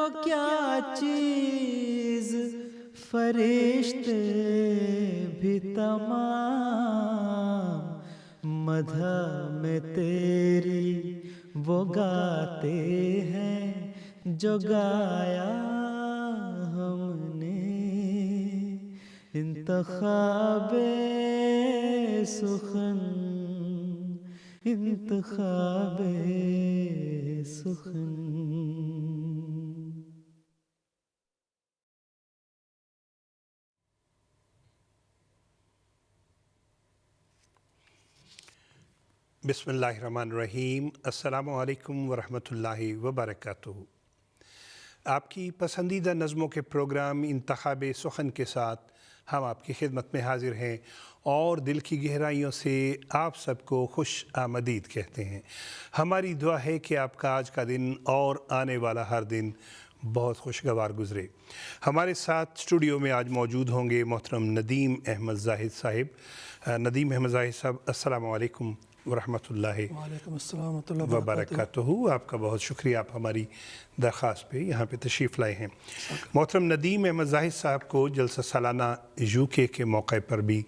تو کیا چیز فرشتے بھی تمام مدح میں تیری وہ گاتے ہیں جو گایا ہم نے انتخاب سخن انتخاب سخن. بسم اللہ الرحمن الرحیم. السلام علیکم ورحمۃ اللہ وبرکاتہ. آپ کی پسندیدہ نظموں کے پروگرام انتخاب سخن کے ساتھ ہم آپ کی خدمت میں حاضر ہیں اور دل کی گہرائیوں سے آپ سب کو خوش آمدید کہتے ہیں. ہماری دعا ہے کہ آپ کا آج کا دن اور آنے والا ہر دن بہت خوشگوار گزرے. ہمارے ساتھ اسٹوڈیو میں آج موجود ہوں گے محترم ندیم احمد زاہد صاحب. ندیم احمد زاہد صاحب السلام علیکم ورحمۃ اللہ وعلیکم السلام ورحمۃ اللہ وبرکاتہ. آپ کا بہت شکریہ، آپ ہماری درخواست پہ یہاں پہ تشریف لائے ہیں. محترم ندیم احمد زاہد صاحب کو جلسہ سالانہ UK کے موقع پر بھی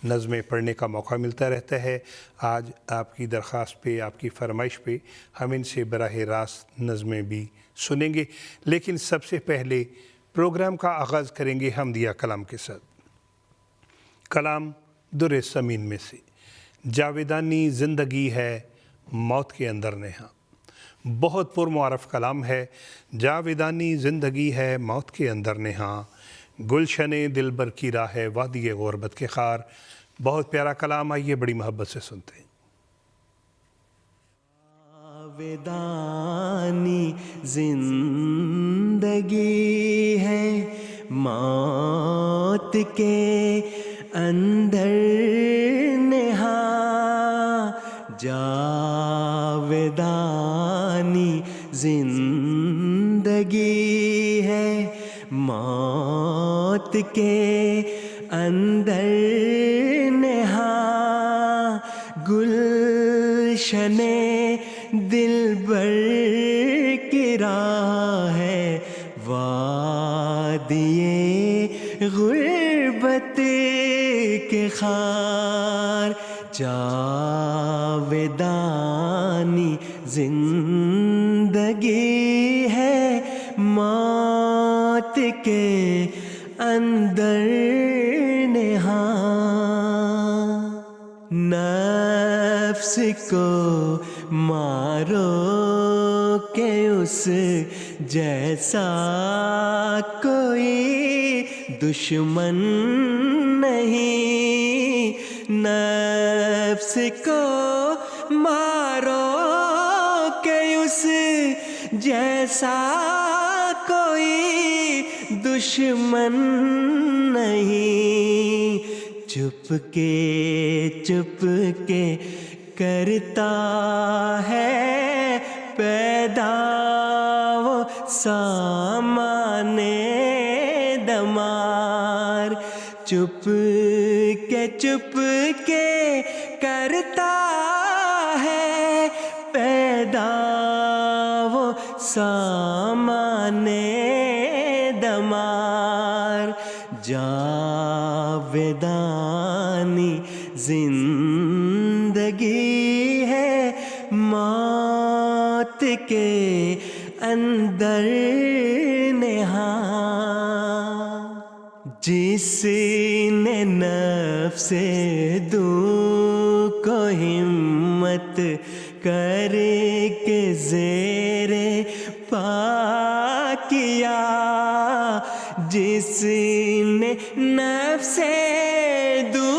نظمیں پڑھنے کا موقع ملتا رہتا ہے. آج آپ کی درخواست پہ، آپ کی فرمائش پہ ہم ان سے براہ راست نظمیں بھی سنیں گے، لیکن سب سے پہلے پروگرام کا آغاز کریں گے حمدیہ کلام کے ساتھ. کلام در ثمین میں سے. جاویدانی زندگی ہے موت کے اندر نہاں. بہت پرمعرف کلام ہے. جاویدانی زندگی ہے موت کے اندر نہاں، گلشن دلبر کی راہ ہے وادی غربت کے خار. بہت پیارا کلام، آئیے بڑی محبت سے سنتے ہیں. جاویدانی زندگی ہے موت کے اندر نہاں، جاویدانی زندگی ہے موت کے اندر نہاں، گلشن دلبر کی راہ ہے وادی غربت کے خار. جاویدانی زندگی ہے موت کے اندر نہاں. نفس کو مارو کہ اس جیسا کوئی دشمن نہیں. نفس کو مارو کہ اس جیسا کوئی دشمن نہیں. چپ کے کرتا ہے پیدا وہ سامان دمار. چپ کے کرتا ہے پیدا وہ سامان دمار. جاویدانی زندگی ہے موت کے اندر نہاں. جس نے نفس دو کو ہمت کر کے زیر پا کیا، جس نے نفس دو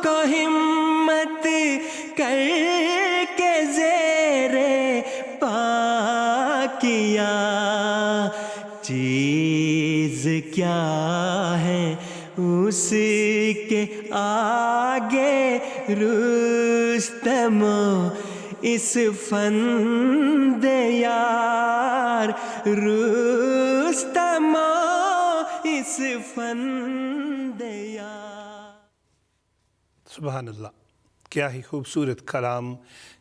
کو ہمت کر کے زیر پا کیا، چیز کیا ہے اس کے آگے رستم اس فند یار، رستم اس فند یار. سبحان اللہ، کیا ہی خوبصورت کلام.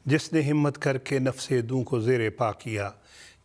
جس نے ہمت کر کے نفس دوں کو زیر پا کیا،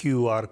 QR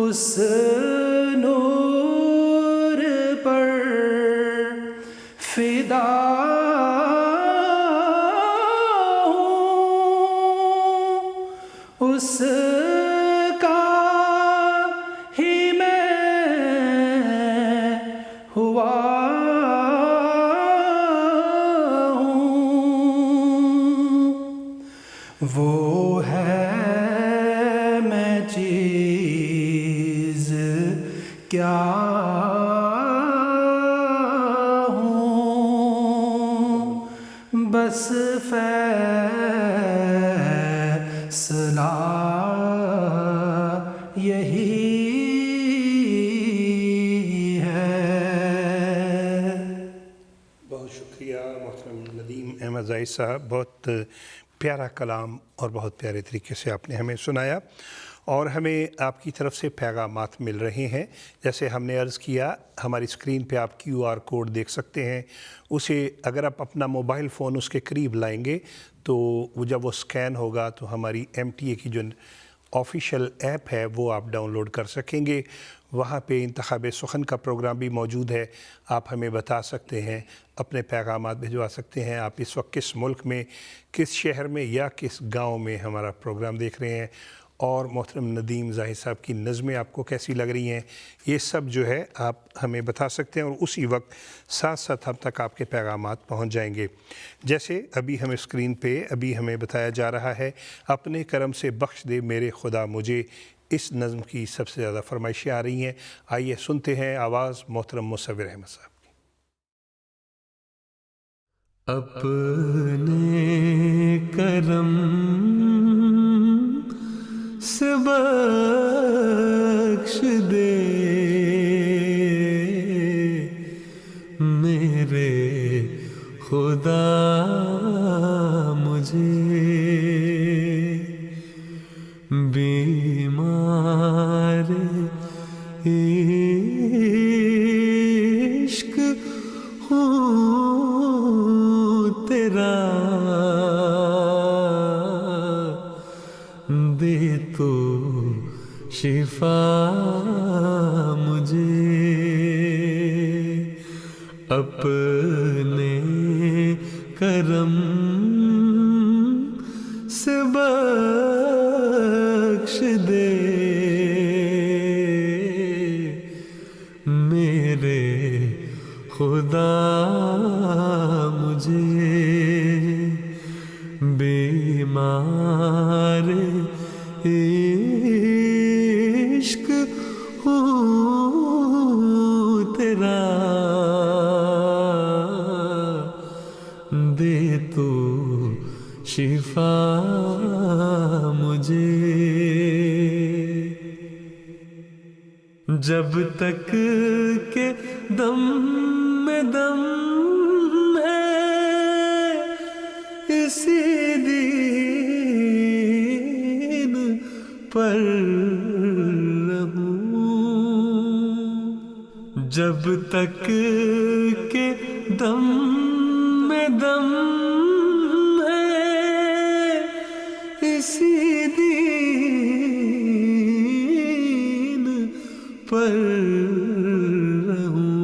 اس نور پر فدا ہوں، اس کا ہی میں ہوا ہوں، وہ ہے میں چیز کیا ہوں، بس فیصلہ یہی ہے۔ بہت شکریہ محترم ندیم احمد زاہد صاحب، بہت پیارا کلام اور بہت پیارے طریقے سے آپ نے ہمیں سنایا، اور ہمیں آپ کی طرف سے پیغامات مل رہے ہیں۔ جیسے ہم نے عرض کیا، ہماری اسکرین پہ آپ QR کوڈ دیکھ سکتے ہیں، اسے اگر آپ اپنا موبائل فون اس کے قریب لائیں گے تو جب وہ سکین ہوگا تو ہماری MTA کی جو آفیشیل ایپ ہے وہ آپ ڈاؤن لوڈ کر سکیں گے۔ وہاں پہ انتخاب سخن کا پروگرام بھی موجود ہے، آپ ہمیں بتا سکتے ہیں، اپنے پیغامات بھجوا سکتے ہیں، آپ اس وقت کس ملک میں، کس شہر میں یا کس گاؤں میں ہمارا پروگرام دیکھ رہے ہیں، اور محترم ندیم زاہد صاحب کی نظمیں آپ کو کیسی لگ رہی ہیں، یہ سب جو ہے آپ ہمیں بتا سکتے ہیں، اور اسی وقت ساتھ ساتھ ہم تک آپ کے پیغامات پہنچ جائیں گے۔ جیسے ابھی ہمیں اسکرین پہ ابھی ہمیں بتایا جا رہا ہے، اپنے کرم سے بخش دے میرے خدا مجھے، اس نظم کی سب سے زیادہ فرمائشیں آ رہی ہیں۔ آئیے سنتے ہیں آواز محترم مصور احمد صاحب کی۔ اپنے کرم سے بخش دے میرے خدا مجھے، بیمار عشق ہوں تیرا، دے تو شفا مجھے، اپنے کرم سے بخش دے میرے خدا مجھے، بیمار عشق ہوں تیرا، دے تو شفا مجھے، جب تک کہ دم میں دم ہے اسی دین پر رہوں، جب تک کہ دم میں دم ہے اسی دین پر رہوں،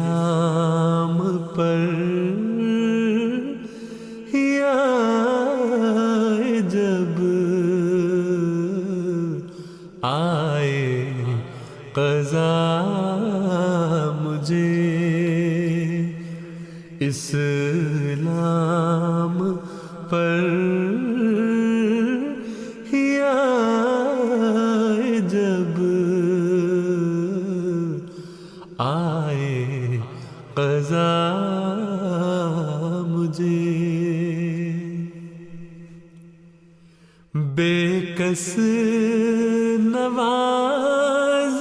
اسلام پر یا جب آئے قضا مجھے، اسلام پر یا جب آئے قضا مجھے، بے کس نواز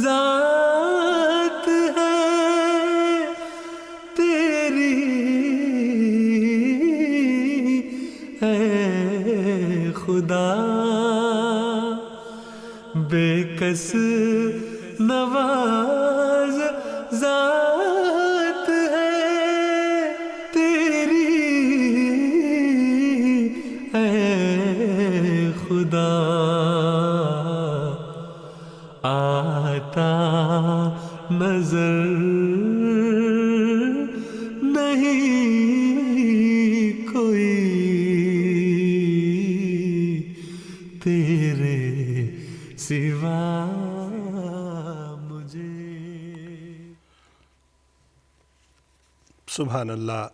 ذات ہے تیری، اے خدا، بے کس نواز ذات ہے تیری، اے خدا آتا نظر نہیں کوئی تیرے سوا مجھے. سبحان اللہ،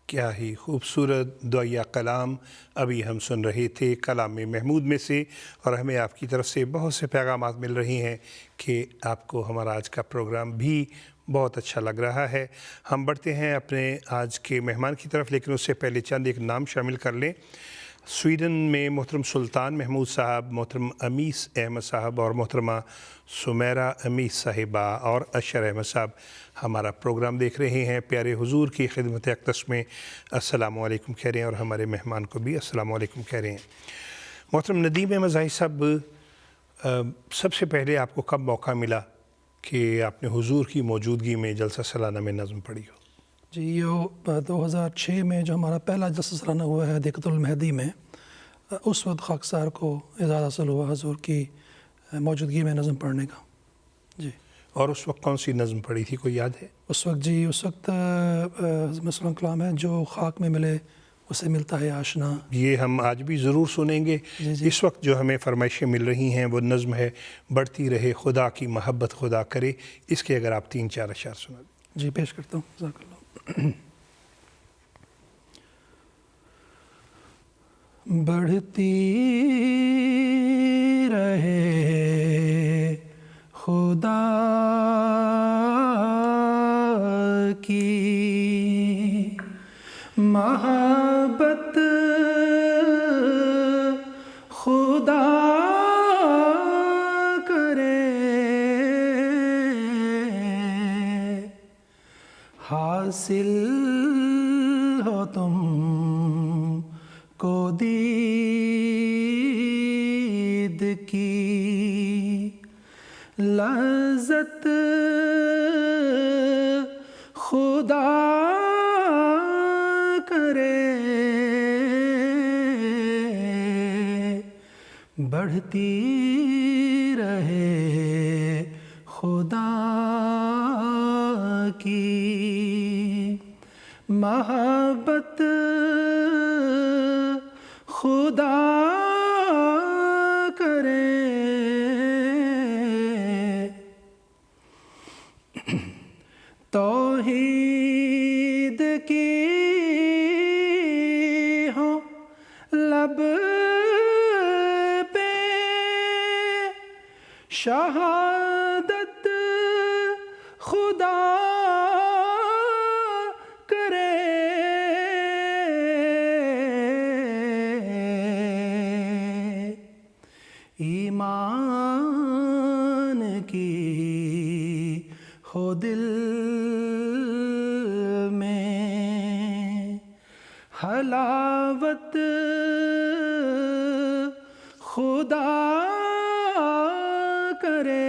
کیا ہی خوبصورت دعائیہ کلام ابھی ہم سن رہے تھے کلام محمود میں سے، اور ہمیں آپ کی طرف سے بہت سے پیغامات مل رہی ہیں کہ آپ کو ہمارا آج کا پروگرام بھی بہت اچھا لگ رہا ہے. ہم بڑھتے ہیں اپنے آج کے مہمان کی طرف، لیکن اس سے پہلے چند ایک نام شامل کر لیں. سویڈن میں محترم سلطان محمود صاحب، محترم امیس احمد صاحب اور محترمہ سمیرہ امیس صاحبہ اور اشر احمد صاحب ہمارا پروگرام دیکھ رہے ہیں. پیارے حضور کی خدمت اقدس میں السلام علیکم کہہ رہے ہیں، اور ہمارے مہمان کو بھی السلام علیکم کہہ رہے ہیں. محترم ندیم احمد زاہد صاحب، سب سے پہلے آپ کو کب موقع ملا کہ آپ نے حضور کی موجودگی میں جلسہ سالانہ میں نظم پڑھی ہو؟ جی، یہ 2006 میں جو ہمارا پہلا جلسہ سالانہ ہوا ہے حدیقۃ المہدی میں، اس وقت خاکسار کو اعزاز حاصل ہوا حضور کی موجودگی میں نظم پڑھنے کا. جی. اور اس وقت کون سی نظم پڑھی تھی، کوئی یاد ہے؟ اس وقت مثلاً کلام ہے جو خاک میں ملے اسے ملتا ہے آشنا. یہ ہم آج بھی ضرور سنیں گے. اس وقت جو ہمیں فرمائشیں مل رہی ہیں وہ نظم ہے بڑھتی رہے خدا کی محبت خدا کرے. اس کے اگر آپ 3-4 اشعار سنا دیں. جی، پیش کرتا ہوں. جزاک اللہ. بڑھتی رہے خدا کی محبت خدا کرے، حاصل ہو تم کو دید کی لذت خدا کرے، بڑھتی رہے خدا کی محبت خدا کرے. توحید کی ہو لب پہ شہادت خدا کرے، ایمان کی ہو دل میں حلاوت خدا کرے،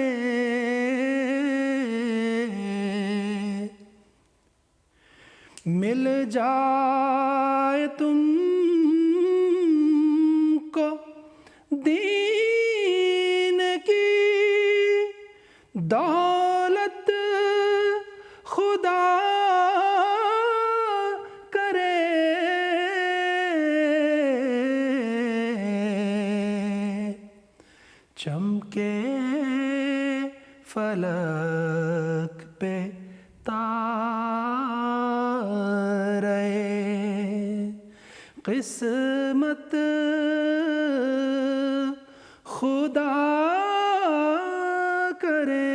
مل جائے تم کو دین کی دولت خدا کرے، چمکے فلک پہ تارے قسمت خدا کرے،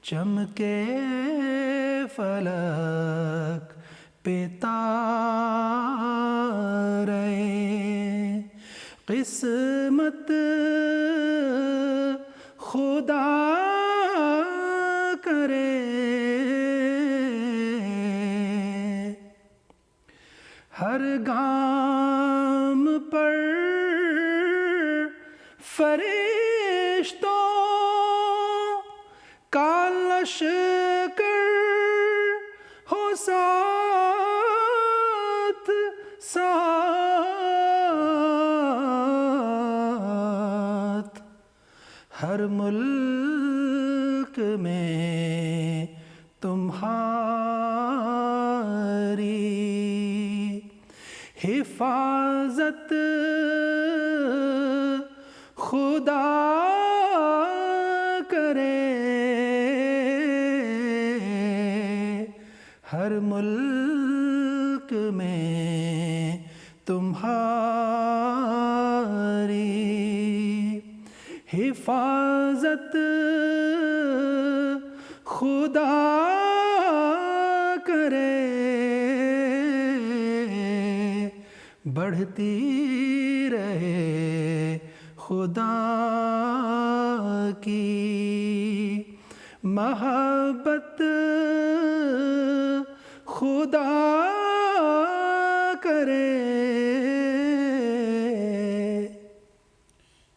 چمکے فلک پہ تارے قسمت خدا کرے، ہر گام پر فرشتوں کا لشکر ہو ساتھ ساتھ ہر ملک میں تمہاری حفاظت خدا کرے، ہر ملک میں تمہاری حفاظت خدا کرے، بڑھتی رہے خدا کی محبت خدا کرے۔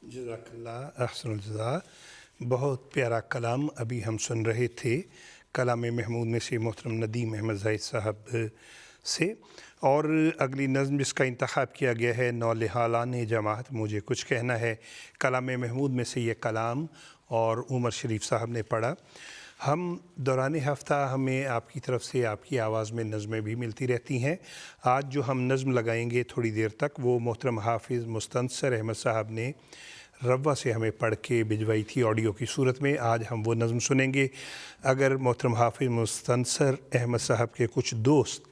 جزاک اللہ، احسن الجزا۔ بہت پیارا کلام ابھی ہم سن رہے تھے کلام محمود میں سے محترم ندیم احمد زاہد صاحب سے، اور اگلی نظم جس کا انتخاب کیا گیا ہے نولہالان جماعت مجھے کچھ کہنا ہے، کلام محمود میں سے یہ کلام اور عمر شریف صاحب نے پڑھا۔ ہم دوران ہفتہ ہمیں آپ کی طرف سے آپ کی آواز میں نظمیں بھی ملتی رہتی ہیں۔ آج جو ہم نظم لگائیں گے تھوڑی دیر تک وہ محترم حافظ مستنصر احمد صاحب نے روا سے ہمیں پڑھ کے بھجوائی تھی آڈیو کی صورت میں۔ آج ہم وہ نظم سنیں گے۔ اگر محترم حافظ مستنصر احمد صاحب کے کچھ دوست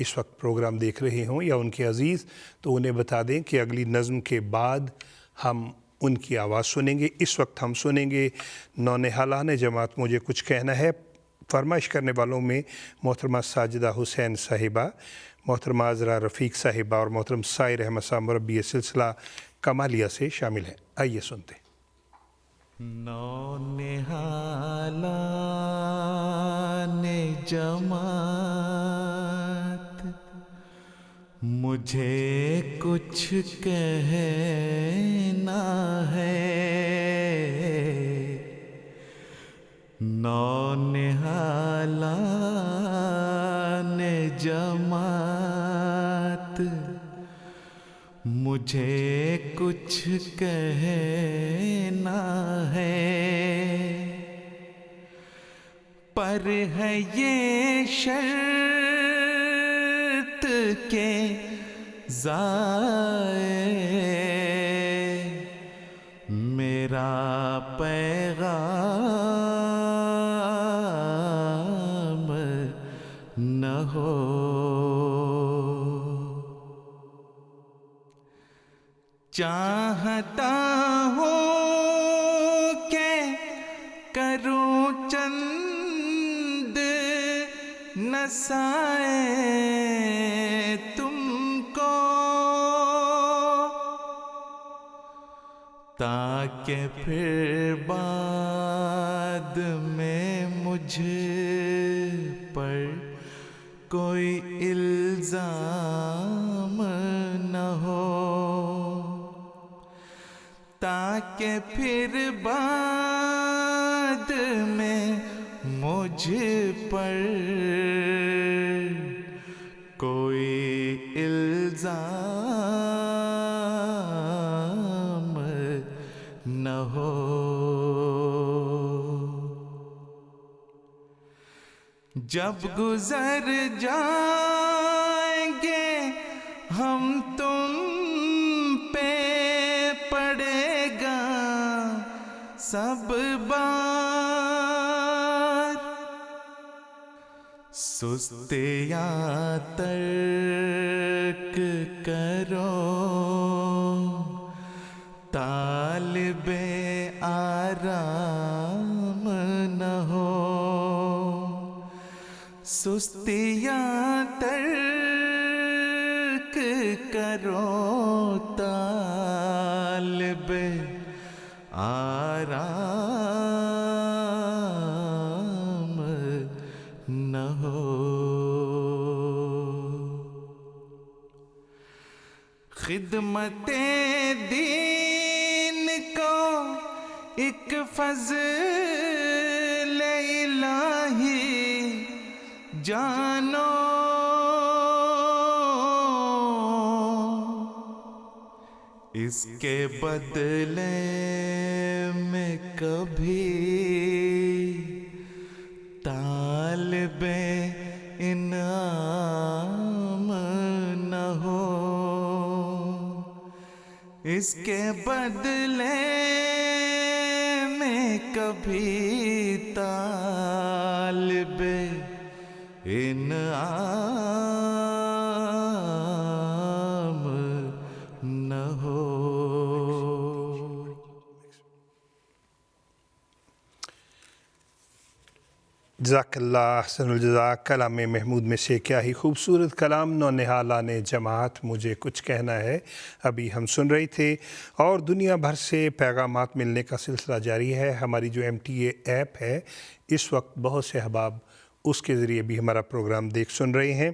اس وقت پروگرام دیکھ رہے ہوں یا ان کے عزیز، تو انہیں بتا دیں کہ اگلی نظم کے بعد ہم ان کی آواز سنیں گے۔ اس وقت ہم سنیں گے نونہالان جماعت مجھے کچھ کہنا ہے۔ فرمائش کرنے والوں میں محترمہ ساجدہ حسین صاحبہ، محترمہ عذرا رفیق صاحبہ اور محترم سائر احمد صاحب مربی سلسلہ کمالیہ سے شامل ہیں۔ آئیے سنتے ہیں۔ نونہالان جماعت مجھے کچھ کہنا ہے، نونہالان جماعت مجھے کچھ کہنا ہے، پر ہے یہ شرط کہ ضائع میرا پیغام نہ ہو، چاہتا ہوں کہ کروں چند نصائح تم کو، تاکہ پھر بعد میں مجھ پر کوئی الزام نہ ہو، تاکہ پھر بعد میں مجھ پر کوئی الزام نہ ہو۔ جب گزر جائیں گے ہم تم پہ پڑے گا سب بار، سستیاں ترک کرو، طالب آرام نہ ہو، سستیاں ترک کرو، طالب آرام نہ ہو۔ خدمت دین کو ایک فضل الہی جانو، اس کے بدلے میں کبھی طالب انعام نہ ہو، اس کے بدلے میں کبھی طالب انعام نہ ہو۔ جزاک اللہ احسن الجزاء۔ کلام محمود میں سے کیا ہی خوبصورت کلام۔ نونہالان جماعت مجھے کچھ کہنا ہے ابھی ہم سن رہے تھے، اور دنیا بھر سے پیغامات ملنے کا سلسلہ جاری ہے۔ ہماری جو MTA ایپ ہے اس وقت بہت سے احباب اس کے ذریعے بھی ہمارا پروگرام سن رہے ہیں۔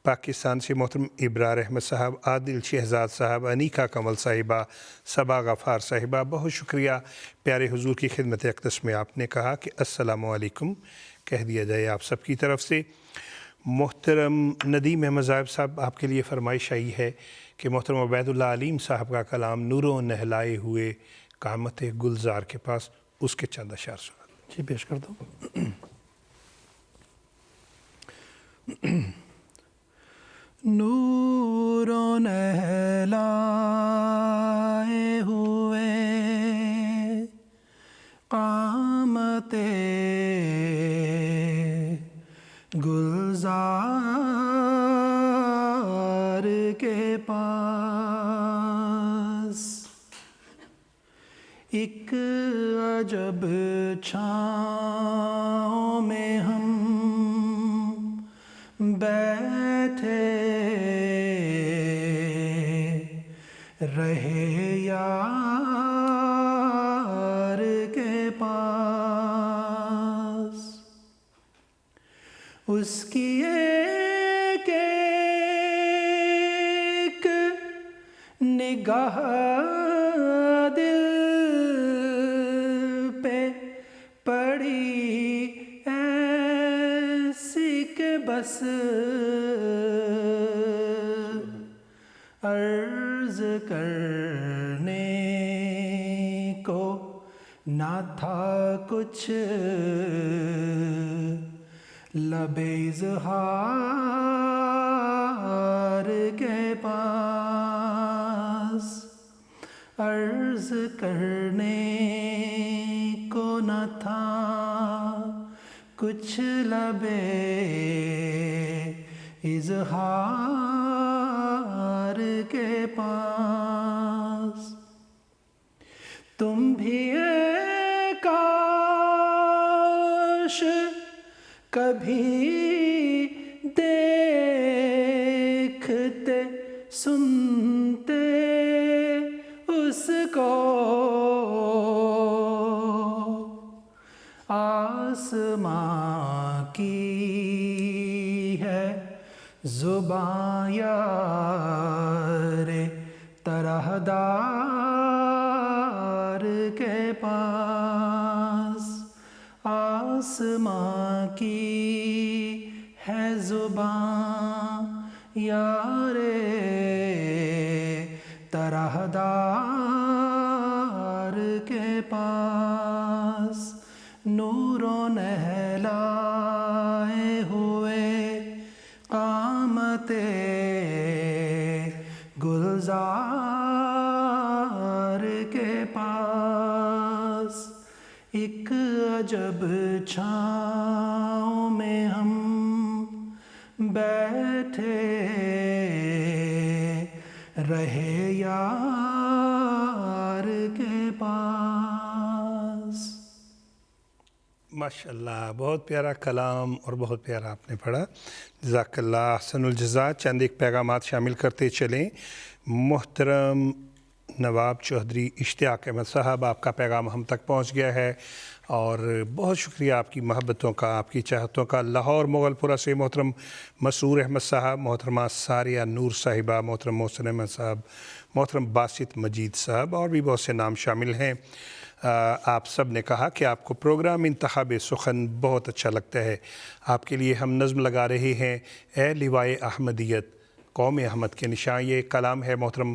پاکستان سے محترم ابرار احمد صاحب، عادل شہزاد صاحب، انیکا کمل صاحبہ، صبا غفار صاحبہ، بہت شکریہ۔ پیارے حضور کی خدمت اقدس میں آپ نے کہا کہ السلام علیکم کہہ دیا جائے آپ سب کی طرف سے۔ محترم ندیم احمد صاحب صاحب، آپ کے لیے فرمائش آئی ہے کہ محترم عبید اللہ علیم صاحب کا کلام نوروں نہلائے ہوئے قامت گلزار کے پاس، اس کے چند اشعار سنا۔ جی پیش کرتا ہوں۔ نوروں نہلائے ہوئے قامت گلزار کے پاس، ایک عجب چھاؤں میں ہم بیٹھے رہے یار کے پاس، اس کی ایک ایک نگاہ دل پہ پڑی ایسی کہ بس عرض کرنے کو نہ تھا کچھ لب اظہار کے پاس، عرض کرنے کو نہ تھا کچھ لب اظہار کے پاس۔ تم بھی اے کاش کبھی دیکھتے سنتے اس کو، آسماں کی ہے زباں یار طرح دار کے پاس، آسماں کی ہے زباں یار طرح دار کے پاس، نوروں نہلائے ہوئے قامت گلزار کے پاس، ایک عجب چھاؤں میں ہم بیٹھے رہے یار کے پاس۔ ماشاءاللہ، بہت پیارا کلام اور بہت پیارا آپ نے پڑھا۔ جزاک اللہ احسن الجزاء۔ چند ایک پیغامات شامل کرتے چلیں۔ محترم نواب چودھری اشتیاق احمد صاحب، آپ کا پیغام ہم تک پہنچ گیا ہے، اور بہت شکریہ آپ کی محبتوں کا، آپ کی چاہتوں کا۔ لاہور مغل پورہ سے محترم مسرور احمد صاحب، محترمہ ساریہ نور صاحبہ، محترم محسن احمد صاحب، محترم باسط مجید صاحب، اور بھی بہت سے نام شامل ہیں۔ آپ سب نے کہا کہ آپ کو پروگرام انتخاب سخن بہت اچھا لگتا ہے۔ آپ کے لیے ہم نظم لگا رہے ہیں، اے لوائے احمدیت قوم احمد کے نشاں۔ یہ کلام ہے محترم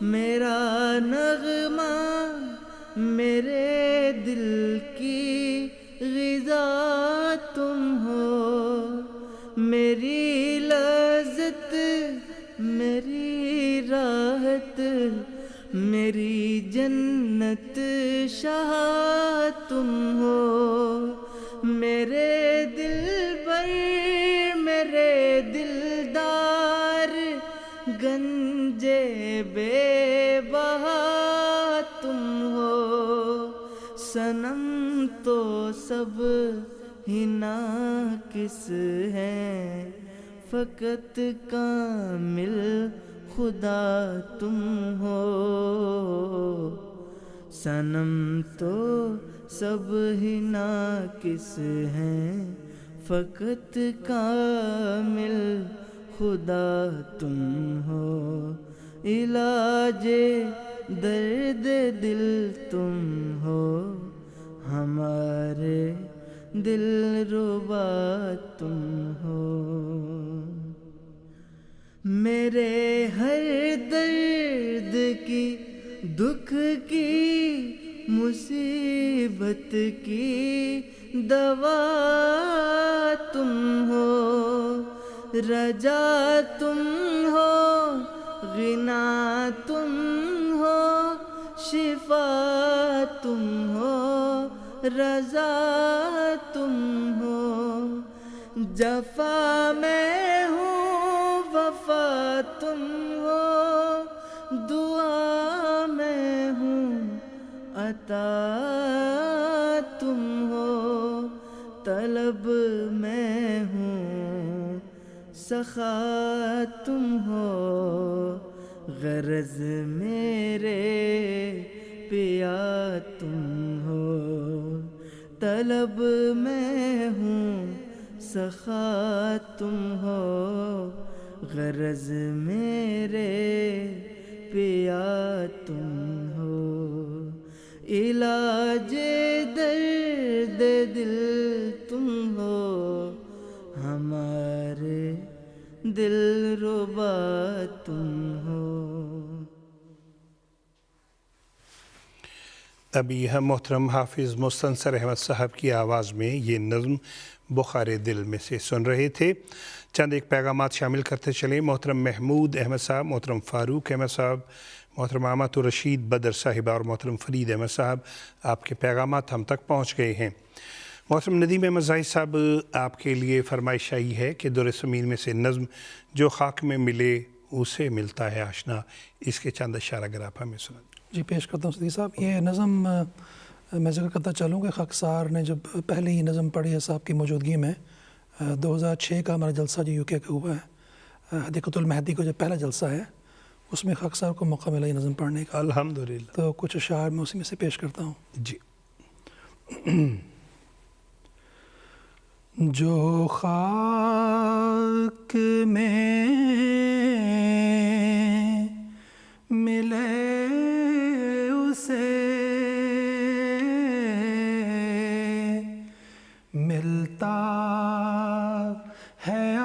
میرا نغمہ میرے دل کی غذا تم ہو، میری لذت میری راحت میری جنت شاہ تم ہو، میرے دل پر میرے دلدار گنجے بے بہا تم ہو، صنم تو سب ہی ناقص ہیں فقط کامل خدا تم ہو، صنم تو سب ہی ناقص ہیں فقط کامل خدا تم ہو، علاج درد دل تم ہو، ہمارے دل ربا تم ہو، میرے ہر درد کی دکھ کی مصیبت کی دوا تم ہو، رجا تم ہو غنا تم ہو، شفا تم ہو رضا تم ہو، جفا میں ہوں وفا تم ہو، دعا میں ہوں عطا تم ہو، طلب میں ہوں سخا تم ہو، غرض میرے پیا تم ہو، طلب میں ہوں سخا تم ہو، غرض میرے پیا تم ہو، علاج درد دل تم ہو، ہمارے دل ربا تم ہو۔ ابھی ہم محترم حافظ مستنصر احمد صاحب کی آواز میں یہ نظم بخار دل میں سے سن رہے تھے۔ چند ایک پیغامات شامل کرتے چلیں۔ محترم محمود احمد صاحب، محترم فاروق احمد صاحب، محترم آمات الرشید بدر صاحبہ اور محترم فرید احمد صاحب، آپ کے پیغامات ہم تک پہنچ گئے ہیں۔ محترم ندیم احمد زاہد صاحب، آپ کے لیے فرمائش آئی ہے کہ در سمین میں سے نظم جو خاک میں ملے اسے ملتا ہے آشنا، اس کے چند اشعار اگر آپ ہمیں سنائیں۔ جی پیش کرتا ہوں صدیق صاحب۔ یہ نظم میں ذکر کرتا چلوں کہ خاکسار نے جب پہلی نظم پڑھی ہے صاحب کی موجودگی میں، 2006 کا ہمارا جلسہ جو UK کا ہوا ہے، حدیقۃ المہدی کو جو پہلا جلسہ ہے، اس میں خاکسار کو موقع ملا یہ نظم پڑھنے کا، الحمدللہ۔ تو کچھ اشعار میں اسی میں سے پیش کرتا ہوں۔ جی۔ جو خاک میں ملے اسے ملتا ہے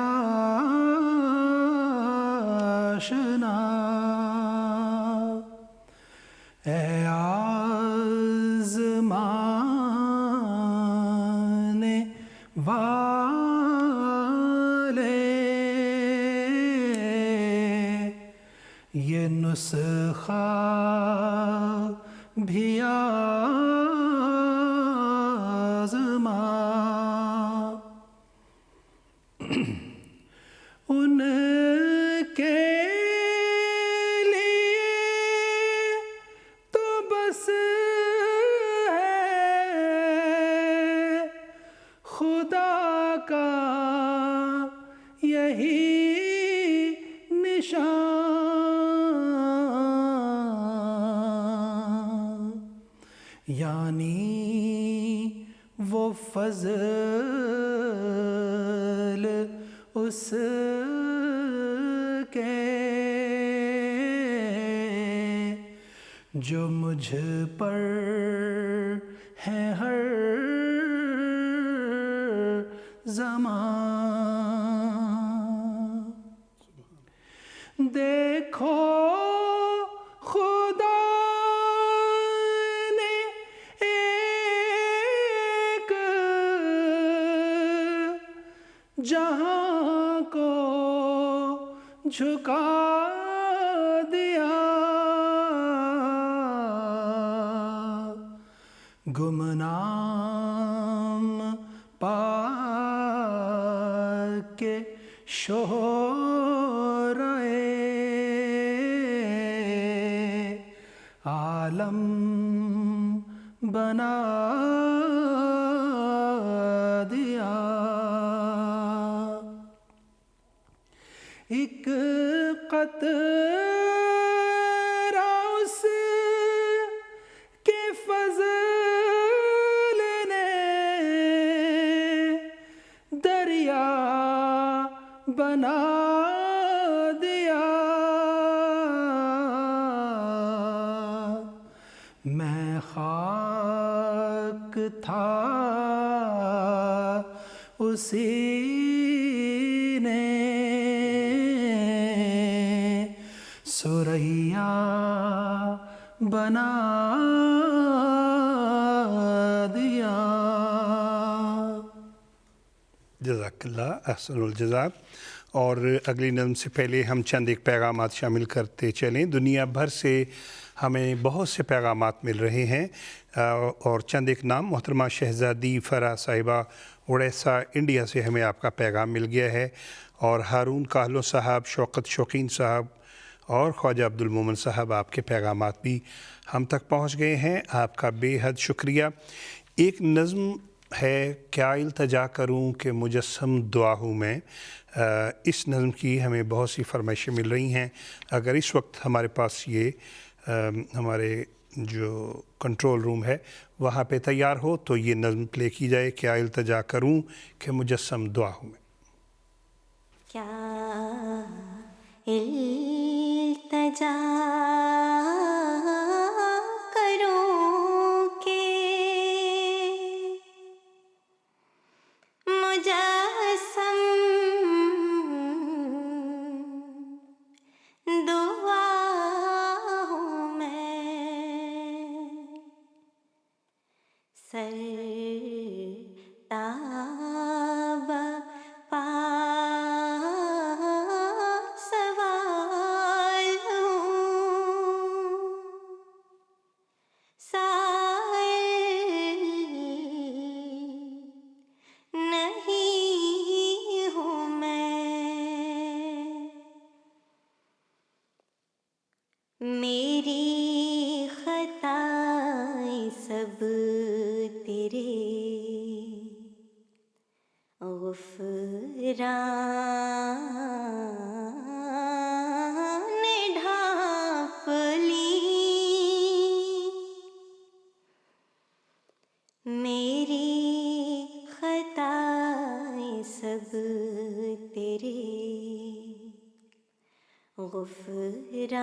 آشنا، اے آزمانے والے یہ نسخہ بھی آزما، ان کے لیے تو بس ہے خدا کا یہی نشان، یعنی وہ فضل اس کے جو مجھ پر ہے ہر زمان، دیکھو جہاں کو جھکا دیا، گمنام پا کے شہرائے عالم بنا دیا، ایک قطرہ اس کے فضل نے دریا بنا دیا، میں خاک تھا اسی نے سریا بنا دیا۔ جزاک اللہ احسن الجزا۔ اور اگلی نظم سے پہلے ہم چند ایک پیغامات شامل کرتے چلیں۔ دنیا بھر سے ہمیں بہت سے پیغامات مل رہے ہیں، اور چند ایک نام: محترمہ شہزادی فرح صاحبہ اڑیسہ انڈیا سے ہمیں آپ کا پیغام مل گیا ہے، اور ہارون کاہلو صاحب، شوکت شوقین صاحب اور خواجہ عبدالمومن صاحب، آپ کے پیغامات بھی ہم تک پہنچ گئے ہیں، آپ کا بے حد شکریہ۔ ایک نظم ہے، کیا التجا کروں کہ مجسم دعا ہوں میں، اس نظم کی ہمیں بہت سی فرمائشیں مل رہی ہیں۔ اگر اس وقت ہمارے پاس یہ ہمارے جو کنٹرول روم ہے وہاں پہ تیار ہو تو یہ نظم پلے کی جائے، کیا التجا کروں کہ مجسم دعا ہوں میں۔ کیا التجا کروں کہ مجسم دعا ہوں میں، سر تاب پا سوال ہوں، سائل نہیں ہوں میں، میری خطائیں سب تیرے غفران نے ڈھانپ لی، میری خطائیں سب تیرے غفران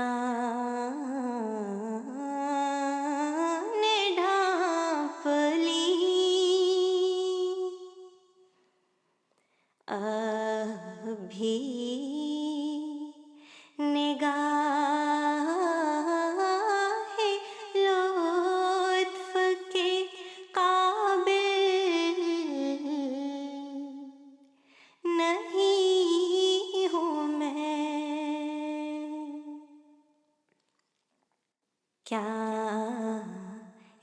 نے ڈھانپ لی، ابھی نگاہ لطف کے قابل نہیں ہوں میں، کیا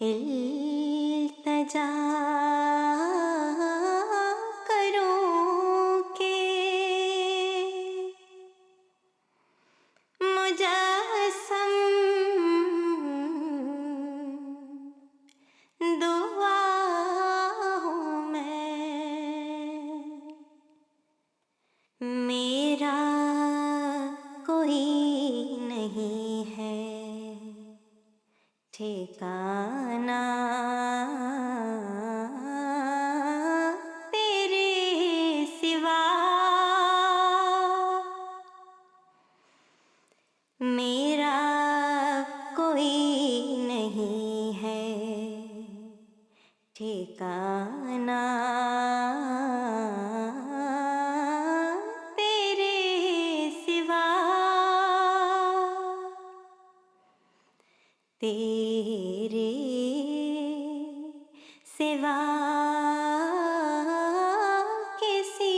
التجا کروں کہ مجسم دعا ہوں میں، میرا کوئی نہیں ہے ٹھکانہ تیرے سوا، میرا کوئی نہیں ہے ٹھکانہ تیرے سوا، تیرے سوا کسی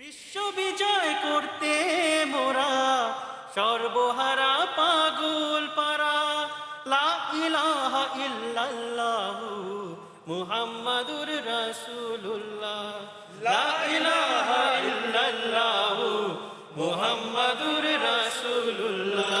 বিশ্ব বিজয় করতে মোরা সর্বহারা পাগল পারা লা ইলাহা ইল্লাল্লাহু মুহাম্মাদুর রাসূলুল্লাহ লা ইলাহা ইল্লাল্লাহু মুহাম্মাদুর রাসূলুল্লাহ।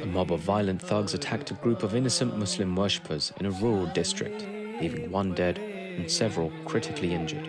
A mob of violent thugs attacked a group of innocent Muslim worshippers in a rural district, leaving one dead and several critically injured.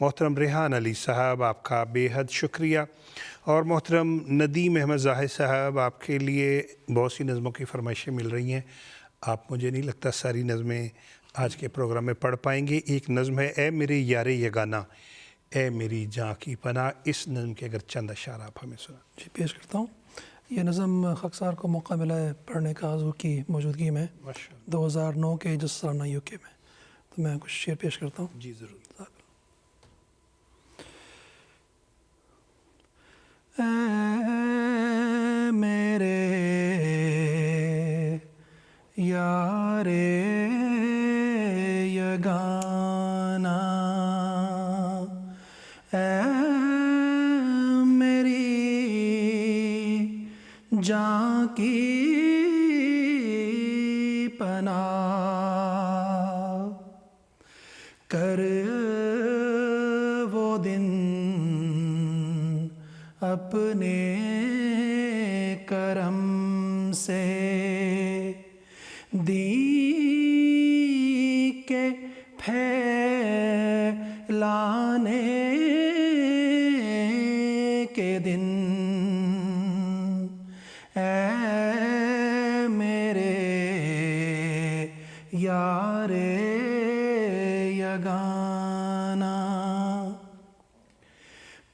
محترم ریحان علی صاحب آپ کا بے حد شکریہ، اور محترم ندیم احمد زاہد صاحب آپ کے لیے بہت سی نظموں کی فرمائشیں مل رہی ہیں. آپ مجھے نہیں لگتا ساری نظمیں آج کے پروگرام میں پڑھ پائیں گے. ایک نظم ہے اے میرے یار یگانہ اے میری جاں کی پناہ، اس نظم کے اگر چند اشعار آپ ہمیں سنائیں. جی پیش کرتا ہوں. یہ نظم خاکسار کو موقع ملا ہے پڑھنے کا حضور کی موجودگی میں 2009 کے جلسہ سالانہ یو کے میں، تو میں کچھ شعر پیش کرتا ہوں. جی ضرور. اے میرے یار یگانہ اے میری جاں کی پناہ، کر وہ دن اپنے کرم سے دی کے پھیلانے کے دن. اے میرے یار یگانہ،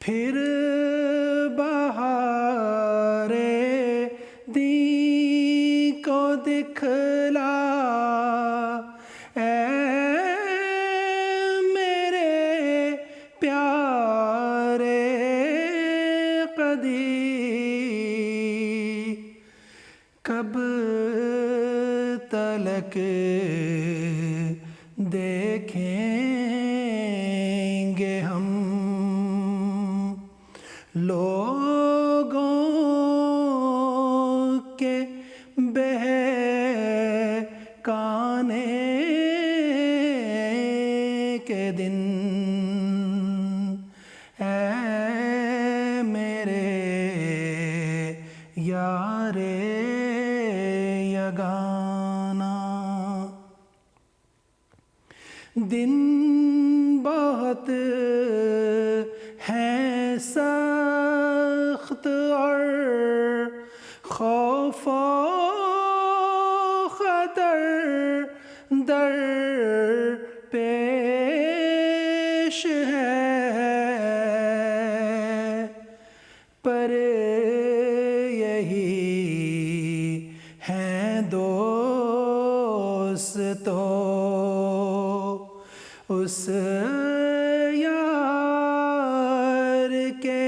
پھر بہار دی کو دکھلا اے میرے پیارے قدی، کب تلک دیکھیں گے ہم لوگوں کے بہکانے کے دن. اے میرے یار یگانہ، دن بہت ہیں سخت اور خوف و خطر در پیش ہے، پر یہی ہیں دوست تو اس یار کے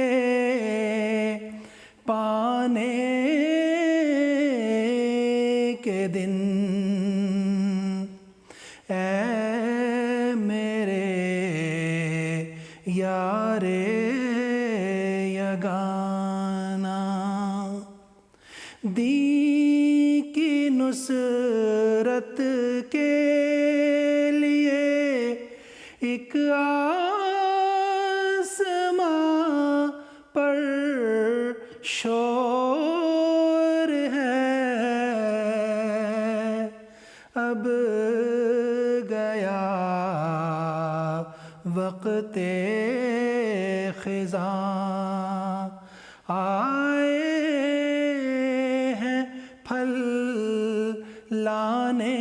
پانے کے دن. اے میرے یار یگانہ، دین کی نصرت کے لیے ایک آسماں پر شور ہے، اب گیا وقت خزاں، آئے ہیں پھل لانے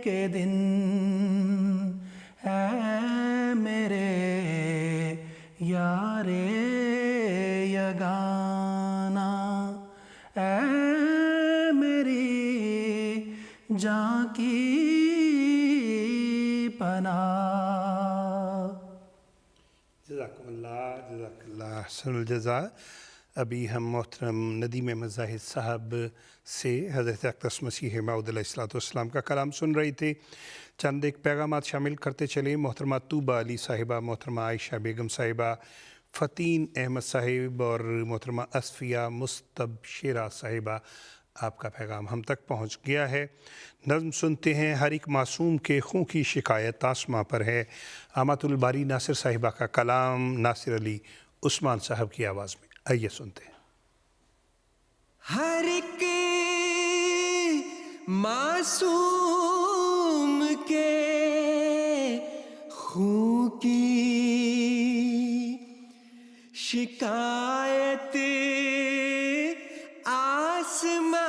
کے دن. اے میرے یار یگانہ اے میری جاں کی پناہ. جزاکم اللہ، جزاک اللہ احسن الجزاء. ابھی ہم محترم ندیم احمد زاہد صاحب سے حضرت اقدس مسیح موعود علیہ السلام کا کلام سن رہے تھے. چند ایک پیغامات شامل کرتے چلے. محترمہ طوبہ علی صاحبہ، محترمہ عائشہ بیگم صاحبہ، فتین احمد صاحب اور محترمہ اصفیہ مستبشرہ صاحبہ، آپ کا پیغام ہم تک پہنچ گیا ہے. نظم سنتے ہیں ہر ایک معصوم کے خون کی شکایت آسماں پر ہے. امت الباری ناصر صاحبہ کا کلام ناصر علی عثمان صاحب کی آواز میں. آئیے سنتے ہیں. ہر ایک معصوم کے خوں کی شکایت آسماں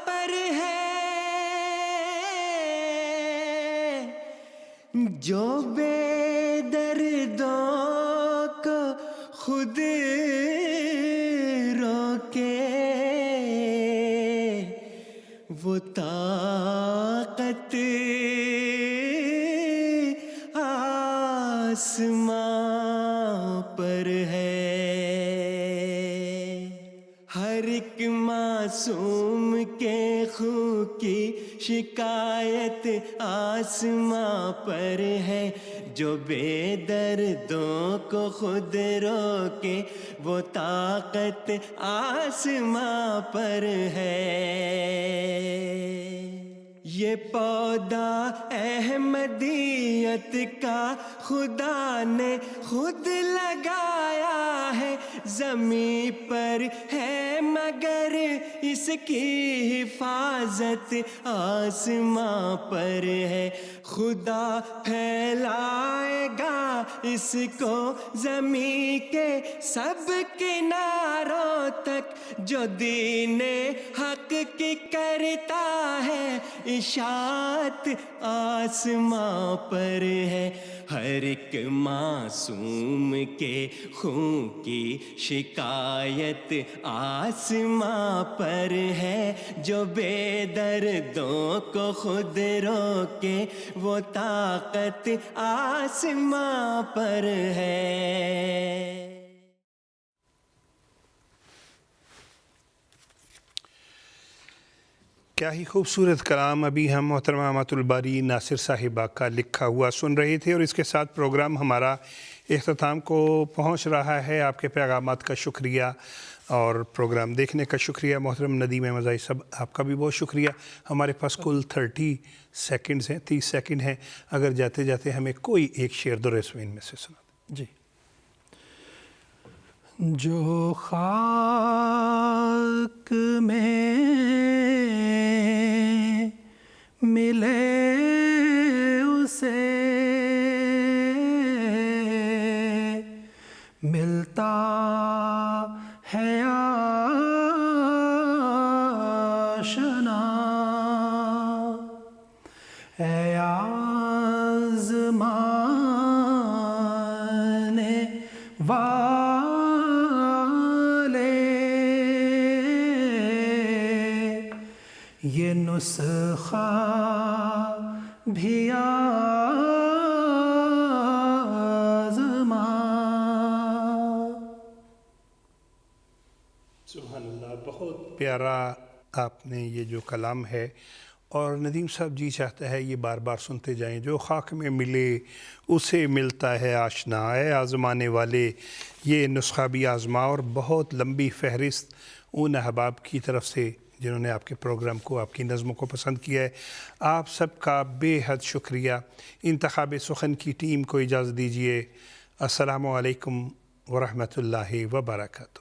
پر ہے، جو بے دردوں کو خود روکے وہ طاقت آسماں پر ہے۔ ہر ایک معصوم کے خون کی شکایت آسماں پر ہے، جو بے دردوں کو خود روکے وہ طاقت آسماں پر ہے۔ یہ پودا احمدیت کا خدا نے خود لگایا ہے، زمین پر ہے مگر اس کی حفاظت آسماں پر ہے۔ خدا پھیلائے گا اس کو زمین کے سب کناروں تک، جو دین حق کی کرتا ہے اشاعت آسماں پر ہے۔ ہر ایک معصوم کے خون کی شکایت آسماں پر ہے، جو بے دردوں کو خود روکے وہ طاقت آسماں پر ہے۔ کیا ہی خوبصورت کلام ابھی ہم محترمہ اماۃ الباری ناصر صاحبہ کا لکھا ہوا سن رہے تھے، اور اس کے ساتھ پروگرام ہمارا اختتام کو پہنچ رہا ہے۔ آپ کے پیغامات کا شکریہ اور پروگرام دیکھنے کا شکریہ۔ محترم ندیم احمد زاہد صاحب، آپ کا بھی بہت شکریہ۔ ہمارے پاس کل 30 سیکنڈز ہیں، 30 سیکنڈ ہیں، اگر جاتے جاتے ہمیں کوئی ایک شعر در اسمین میں سے سنا دیں۔ جی۔ جو خاک میں ملے اسے ملتا ہے آشنا، اے آزمانے والے یہ نسخہ بھی آزما۔ سبحان اللہ، بہت پیارا آپ نے یہ جو کلام ہے، اور ندیم صاحب جی چاہتا ہے یہ بار بار سنتے جائیں۔ جو خاک میں ملے اسے ملتا ہے آشنا، اے آزمانے والے یہ نسخہ بھی آزما۔ اور بہت لمبی فہرست ان احباب کی طرف سے جنہوں نے آپ کے پروگرام کو، آپ کی نظموں کو پسند کیا ہے۔ آپ سب کا بے حد شکریہ۔ انتخاب سخن کی ٹیم کو اجازت دیجیے۔ السلام علیکم ورحمۃ اللہ وبرکاتہ۔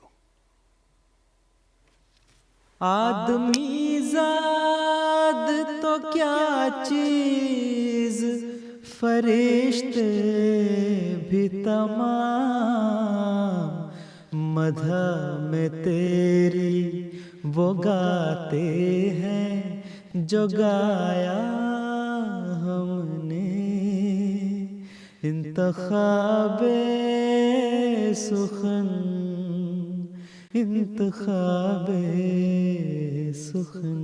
آدمی زاد تو کیا چیز، فرشتے بھی تمام، مدح میں تیری وہ گاتے ہیں جو گایا ہم نے۔ انتخاب سخن، انتخاب سخن۔